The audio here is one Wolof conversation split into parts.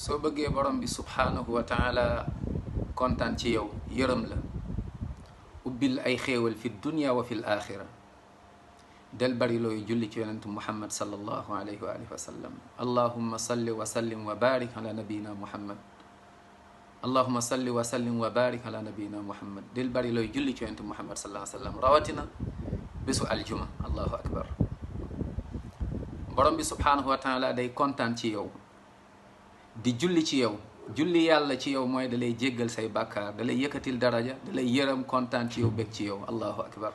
soo bëggee borom bi subhanahu wa taala kontaan ci yow yërëm la ubbil ay xéewal fi dunya wa fi l axira del bari looy julli ci yonentu muhammad sallallahu alayhi wa alihi wa sallam allahumma salli wa sallim wa barik ala nabiyina muhammad allahumma salli wa sallim wa barik ala nabiyina muhammad del bari looy julli ci yonentu muhammad sallallahu alayhi wa sallam rawatina bésu aljuma allahu akbar borom bi subhanahu wa taala day kontaan ci yow di julli ci yow julli yàlla ci yow mooy da lay jéggal say bàkkaar da lay yëkkatil daraja da lay yërëm kontaan ci yow bég ci yow allahu akbar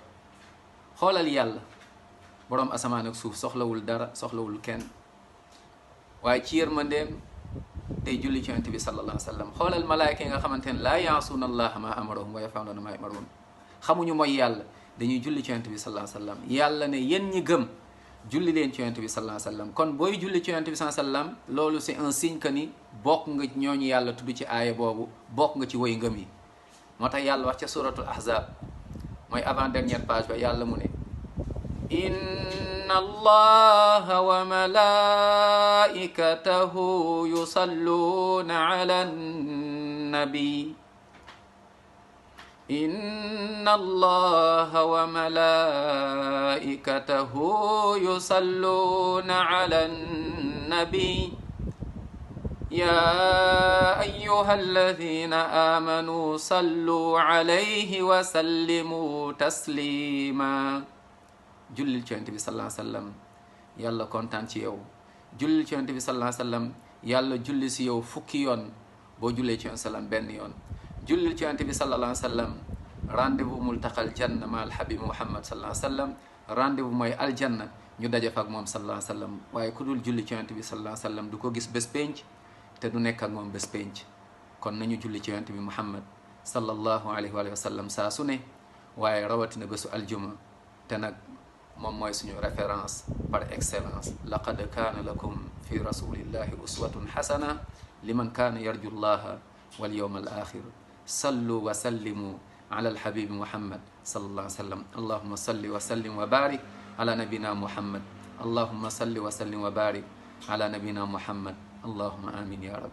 xoolal yàlla borom asamaan ak suuf soxlawul dara soxlawul kenn waaye ci yërmandeem day julli ci yonent bi sallallahu alayhi wa sallam xoolal malaayka yi nga xamante ne laa yaasuuna allaha ma amarahum wa yafaluuna ma yumaruun xamuñu mooy yàlla dañuy julli ci yonent bi sallallahu alayhi wa sallam yàlla ne yéen ñi gëm julli leen ci yonent bi sallallahu alayhi wa sallam kon booy julli ci yonent bi sallallahu alayhi wa sallam loolu c'est un signe que ni bokk nga ñooñu yàlla tudd ci aaya boobu bokk nga ci woy ngëm yi moo tax yàlla wax ca suratul ahzab mooy avant dernière page ba yàlla mu ne inna allaha wa malaikatahu yusalluna ala nabi inna allaha wa malaikatahu yusalluna ala nabi ya ayyuha alladhina amanu sallu alayhi wa sallimu taslima jullil ci yonent bi sallallahu alayhi wa sallam yàlla kontaan ci yow jullil ci yonent bi sallallahu alayhi wa sallam yàlla julli si yow fukki yoon boo jullee ci yonent sallam benn yoon jullil ci yonent bi sallallahu alayhi wa sallam rendez-vous multaqal janna ma alhabib muhammad sallallahu alayhi wa sallam rendez-vous mooy aljanna ñu daje fa ak moom sallallahu alayhi wa sallam waaye ku dul julli ci yonent bi sallallahu alayhi wa sallam du ko gis bés penc te du nekk ak moom bés penc kon nañu julli ci yonent bi muhammad sallallahu alayhi wa sallam saa su ne waaye rawatina bésu aljuma te nag moom mooy suñu référence par excellence laqad kaana lakum fi rasulillahi uswatun xasana liman kaana yarju llaha wal yawma al axir sallu wa sallimu ala alhabibi muhammad sallallahu alayhi wa sallam allahuma salli wa sallim wa barik ala nabina muhammad allahuma salli wa sallim wa barik ala nabina muhammad allahuma amin ya rab